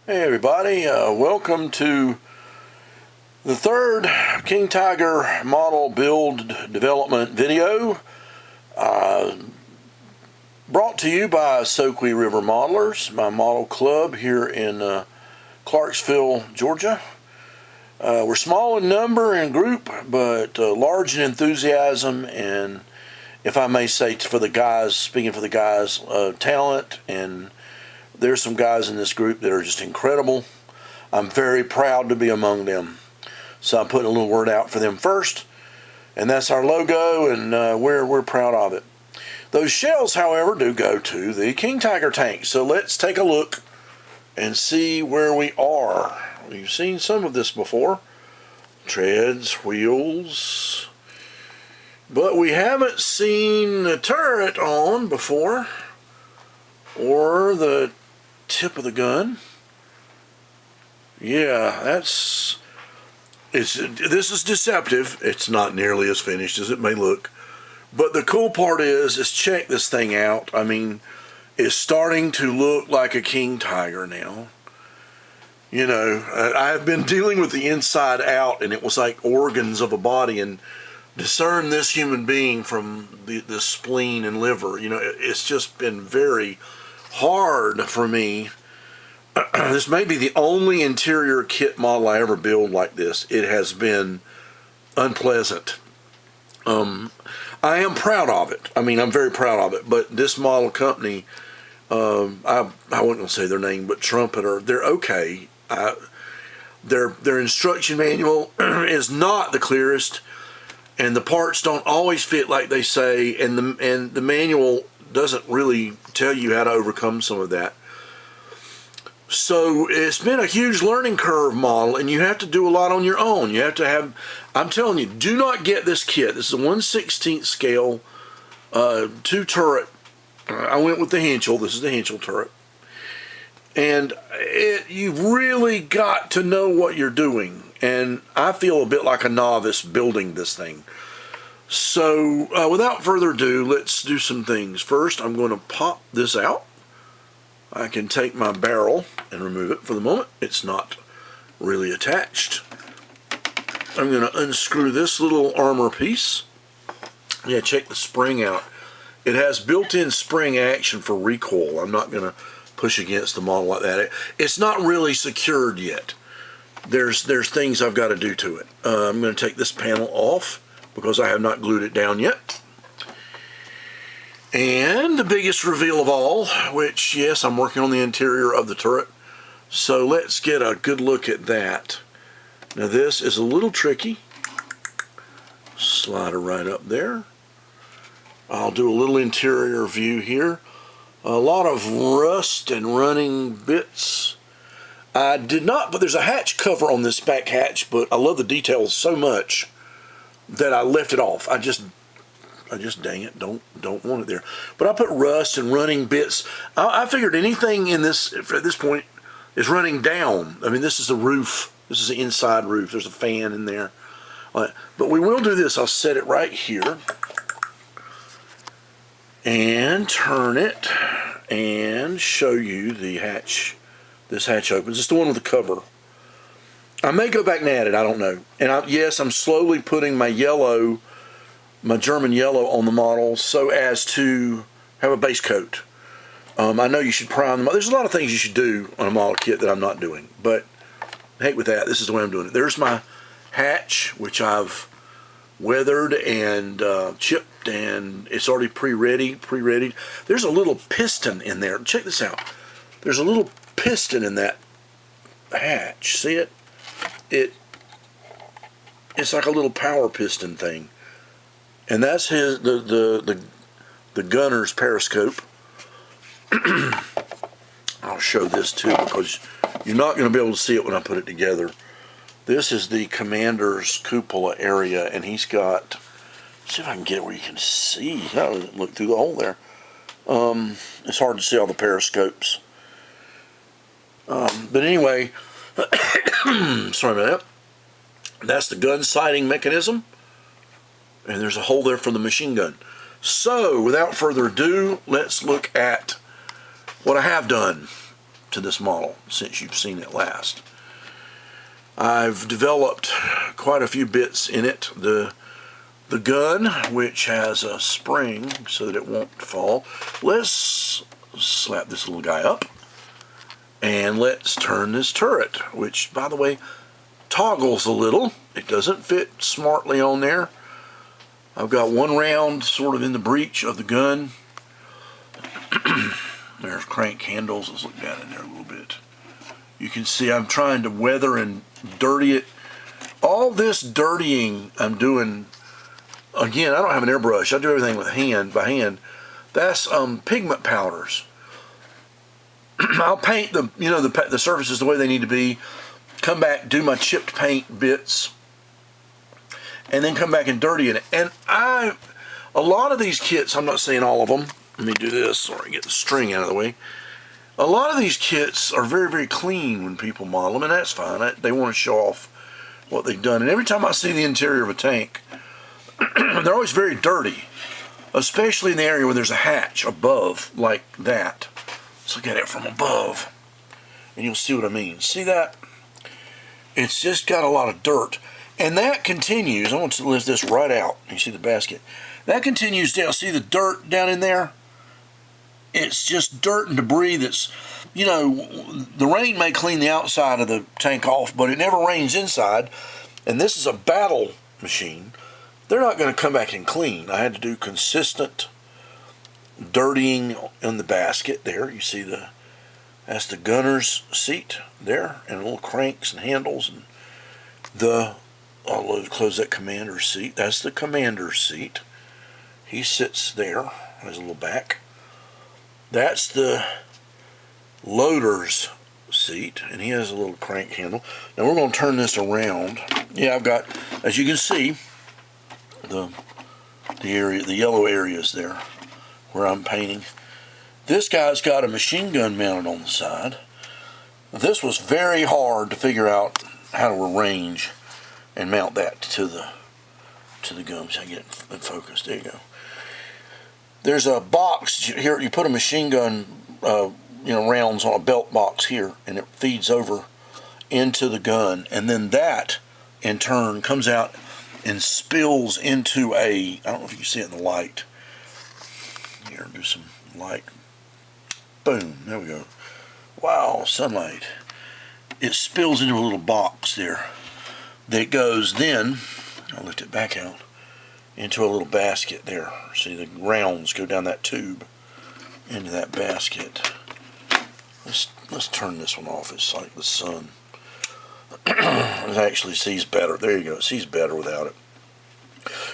Hey everybody, welcome to the third King Tiger model build development video brought to you by Soquel River Modelers, my model club here in Clarksville, Georgia. We're small in number and group, but large in enthusiasm and, if I may say, for the guys, speaking for the guys, talent. And there's some guys in this group that are just incredible. I'm very proud to be among them. So I'm putting a little word out for them first. And that's our logo, and we're proud of it. Those shells, however, do go to the King Tiger tank. So let's take a look and see where we are. We've seen some of this before. Treads, wheels. But we haven't seen the turret on before, or the tip of the gun. Yeah, this is deceptive. It's not nearly as finished as it may look. But the cool part is check this thing out. I mean, it's starting to look like a King Tiger now. You know, I've been dealing with the inside out, and it was like organs of a body, and discern this human being from the spleen and liver. You know, it's just been very hard for me. This may be the only interior kit model I ever build like this. It has been unpleasant. I am proud of it. I mean, I'm very proud of it. But this model company, I wasn't going to say their name, but Trumpeter, they're okay. Their instruction manual is not the clearest, and the parts don't always fit like they say, and the manual doesn't really tell you how to overcome some of that. So it's been a huge learning curve model, and you have to do a lot on your own. You have to have, I'm telling you, do not get this kit. This is a 1/16 scale, 2 turret. I went with the Henschel. This is the Henschel turret. And you've really got to know what you're doing. And I feel a bit like a novice building this thing. So without further ado, let's do some things. First, I'm going to pop this out. I can take my barrel and remove it for the moment. It's not really attached. I'm going to unscrew this little armor piece. Yeah, check the spring out. It has built-in spring action for recoil. I'm not going to push against the model like that. It's not really secured yet. There's things I've got to do to it. I'm going to take this panel off because I have not glued it down yet. And the biggest reveal of all, which, yes, I'm working on the interior of the turret. So let's get a good look at that. Now this is a little tricky. Slide it right up there. I'll do a little interior view here. A lot of rust and running bits. I did not, but there's a hatch cover on this back hatch, but I love the details so much that I left it off. I just dang it, don't want it there. But I put rust and running bits. I figured anything in this at this point is running down. I mean, this is the roof. This is the inside roof. There's a fan in there. But we will do this. I'll set it right here and turn it and show you the hatch. This hatch opens. It's the one with the cover. I may go back and add it. I don't know. And yes, I'm slowly putting my yellow, my German yellow on the model so as to have a base coat. I know you should prime them. There's a lot of things you should do on a model kit that I'm not doing, but heck with that. This is the way I'm doing it. There's my hatch, which I've weathered and chipped, and it's already pre-readied. There's a little piston in there. Check this out. There's a little piston in that hatch. See it? It's like a little power piston thing. And that's the gunner's periscope. I'll show this too because you're not going to be able to see it when I put it together. This is the commander's cupola area, and he's got, let's see if I can get it where you can see. Oh, look through the hole there. It's hard to see all the periscopes. But anyway, sorry about that. That's the gun sighting mechanism. And there's a hole there for the machine gun. So, without further ado, let's look at what I have done. to this model since you've seen it last. I've developed quite a few bits in it. The gun, which has a spring so that it won't fall. Let's slap this little guy up. And let's turn this turret, which, by the way, toggles a little. It doesn't fit smartly on there. I've got one round sort of in the breech of the gun. There's crank handles. Let's look down in there a little bit. You can see I'm trying to weather and dirty it. All this dirtying I'm doing, again, I don't have an airbrush. I do everything by hand. That's pigment powders. I'll paint the surfaces the way they need to be, come back, do my chipped paint bits, and then come back and dirty it. And a lot of these kits, I'm not saying all of them. Let me do this so I can get the string out of the way. A lot of these kits are very, very clean when people model them, and that's fine. They want to show off what they've done. And every time I see the interior of a tank, they're always very dirty, especially in the area where there's a hatch above like that. Let's look at it from above, and you'll see what I mean. See that? It's just got a lot of dirt. And that continues. I want to lift this right out. You see the basket? That continues down. See the dirt down in there? It's just dirt and debris that's, the rain may clean the outside of the tank off, but it never rains inside. And this is a battle machine. They're not going to come back and clean. I had to do consistent dirtying on the basket there. You see that's the gunner's seat there, and little cranks and handles, and I'll close that commander's seat. That's the commander's seat. He sits there. There's a little back. That's the loader's seat, and he has a little crank handle. Now we're going to turn this around. Yeah, I've got, as you can see, the yellow areas there where I'm painting. This guy's got a machine gun mounted on the side. This was very hard to figure out how to arrange and mount that to the gun. So I get it focused. There you go. There's a box here. You put a machine gun, rounds on a belt box here, and it feeds over into the gun, and then that in turn comes out and spills into I don't know if you can see it in the light. Here, do some light. Boom, there we go. Wow, sunlight. It spills into a little box there that goes then, I'll lift it back out, into a little basket there. See, the rounds go down that tube into that basket. Let's turn this one off. It's like the sun. It actually sees better. There you go. It sees better without it.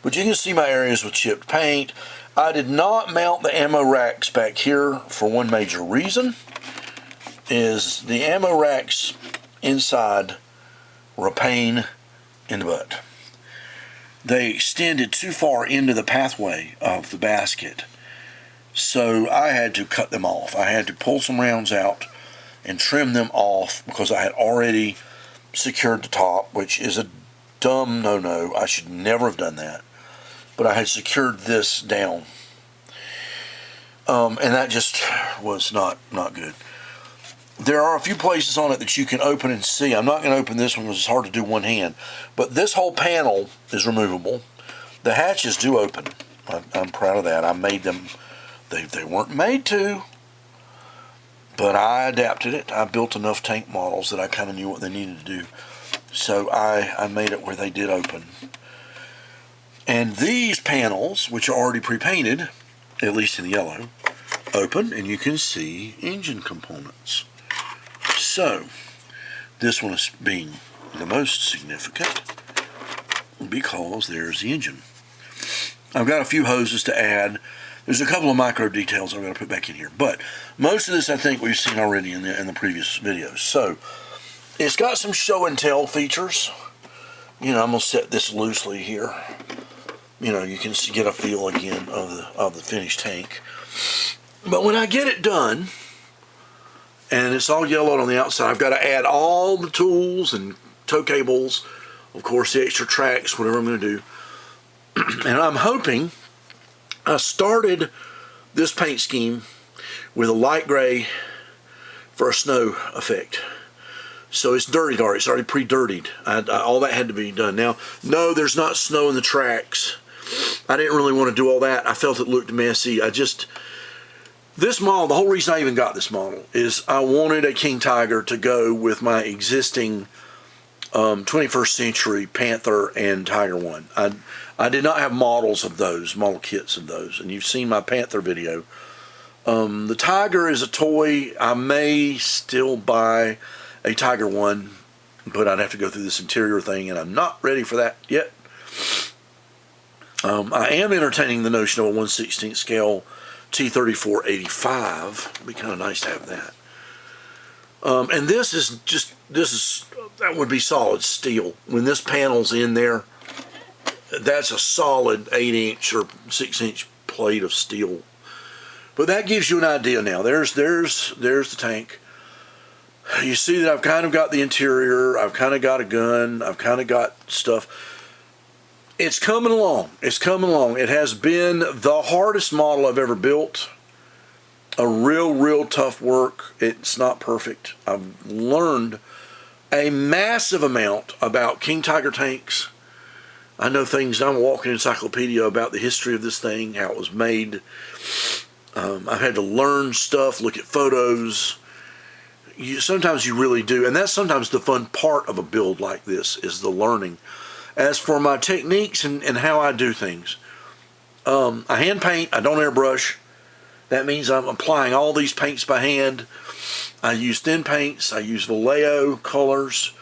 But you can see my areas with chipped paint. I did not mount the ammo racks back here for one major reason, is the ammo racks inside were a pain in the butt. They extended too far into the pathway of the basket, so I had to cut them off. I had to pull some rounds out and trim them off because I had already secured the top, which is a dumb no-no. I should never have done that. But I had secured this down. And that just was not good. There are a few places on it that you can open and see. I'm not going to open this one because it's hard to do one hand. But this whole panel is removable. The hatches do open. I'm proud of that. I made them. They weren't made to, but I adapted it. I built enough tank models that I kind of knew what they needed to do. So I made it where they did open. And these panels, which are already pre-painted, at least in the yellow, open, and you can see engine components. So, this one is being the most significant because there's the engine. I've got a few hoses to add. There's a couple of micro details I'm going to put back in here, but most of this I think we've seen already in the previous videos. So, it's got some show and tell features. I'm going to set this loosely here. You can get a feel again of the finished tank. But when I get it done, and it's all yellowed on the outside, I've got to add all the tools and tow cables, of course the extra tracks, whatever I'm going to do. And I'm hoping, I started this paint scheme with a light gray for a snow effect. So it's dirtied already. It's already pre-dirtied. All that had to be done. Now, no, there's not snow in the tracks. I didn't really want to do all that. I felt it looked messy. This model, the whole reason I even got this model is I wanted a King Tiger to go with my existing 21st century Panther and Tiger One. I did not have models of those, model kits of those, and you've seen my Panther video. The Tiger is a toy. I may still buy a Tiger One, but I'd have to go through this interior thing, and I'm not ready for that yet. I am entertaining the notion of a 1/16 scale T3485. It'd be kind of nice to have that. And that would be solid steel. When this panel's in there, that's a solid 8-inch or 6-inch plate of steel. But that gives you an idea now. There's the tank. You see that I've kind of got the interior. I've kind of got a gun. I've kind of got stuff. It's coming along. It's coming along. It has been the hardest model I've ever built. A real tough work. It's not perfect. I've learned a massive amount about King Tiger tanks. I know things. I'm a walking encyclopedia about the history of this thing, how it was made. I've had to learn stuff, look at photos. Sometimes you really do, and that's sometimes the fun part of a build like this, is the learning. As for my techniques and how I do things, I hand paint. I don't airbrush. That means I'm applying all these paints by hand. I use thin paints. I use Vallejo colors.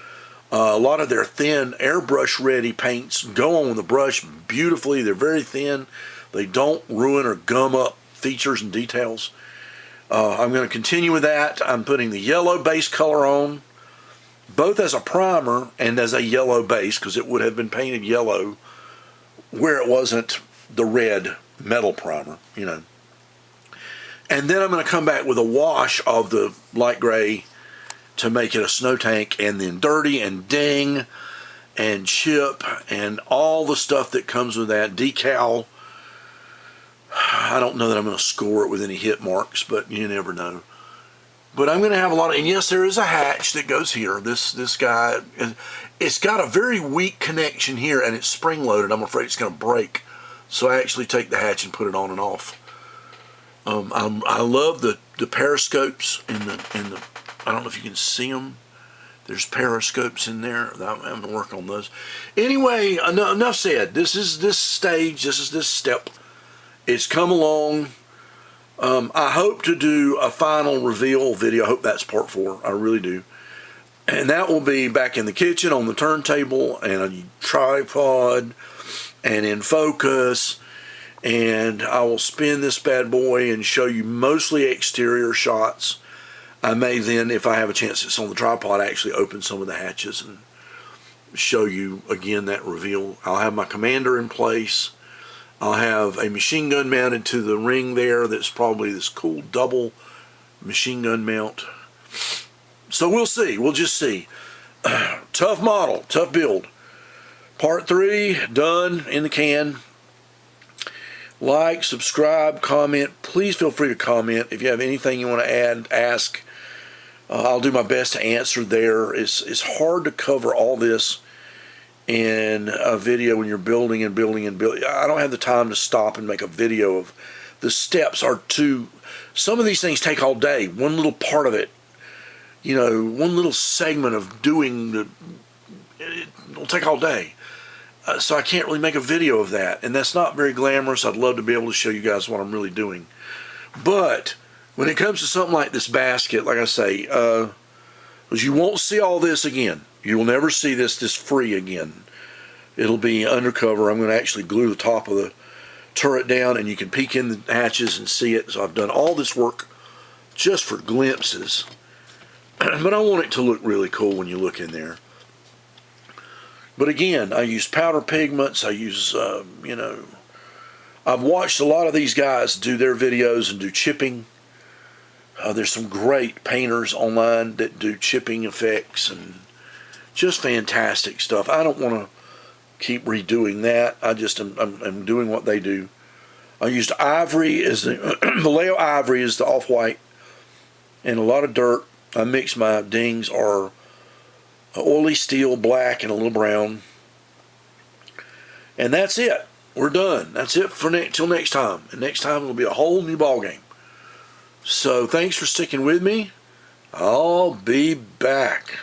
A lot of their thin airbrush ready paints go on the brush beautifully. They're very thin. They don't ruin or gum up features and details. I'm going to continue with that. I'm putting the yellow base color on, both as a primer and as a yellow base, because it would have been painted yellow where it wasn't the red metal primer, you know. And then I'm going to come back with a wash of the light gray to make it a snow tank, and then dirty and ding and chip and all the stuff that comes with that, decal. I don't know that I'm going to score it with any hit marks, but you never know. But I'm going to have a lot of, and yes, there is a hatch that goes here. This guy, it's got a very weak connection here, and it's spring loaded. I'm afraid it's going to break. So I actually take the hatch and put it on and off. I love the periscopes in the. I don't know if you can see them. There's periscopes in there. I'm having to work on those. Anyway, enough said. This is this stage. This is this step. It's come along. I hope to do a final reveal video. I hope that's part 4. I really do. And that will be back in the kitchen on the turntable and a tripod and in focus. And I will spin this bad boy and show you mostly exterior shots. I may then, if I have a chance it's on the tripod, actually open some of the hatches and show you again that reveal. I'll have my commander in place. I'll have a machine gun mounted to the ring there. That's probably this cool double machine gun mount. So we'll see. We'll just see. Tough model, tough build. Part 3 done, in the can. Like, subscribe, comment. Please feel free to comment if you have anything you want to add, ask. I'll do my best to answer there. It's hard to cover all this in a video when you're building and building and building. I don't have the time to stop and make a video of the steps. Some of these things take all day. One little part of it, you know, one little segment of doing it'll take all day. So I can't really make a video of that, and that's not very glamorous. I'd love to be able to show you guys what I'm really doing. But when it comes to something like this basket, like I say, because you won't see all this again. You will never see this free again. It'll be undercover. I'm going to actually glue the top of the turret down, and you can peek in the hatches and see it. So I've done all this work just for glimpses. But I want it to look really cool when you look in there. But again, I use powder pigments. I use, you know, I've watched a lot of these guys do their videos and do chipping. There's some great painters online that do chipping effects and just fantastic stuff. I don't want to keep redoing that. I'm doing what they do. I used ivory as the Vallejo ivory is the off-white, and a lot of dirt. I mix my dings are oily steel, black, and a little brown. And that's it. We're done. That's it for till next time. And next time it'll be a whole new ball game. So thanks for sticking with me. I'll be back.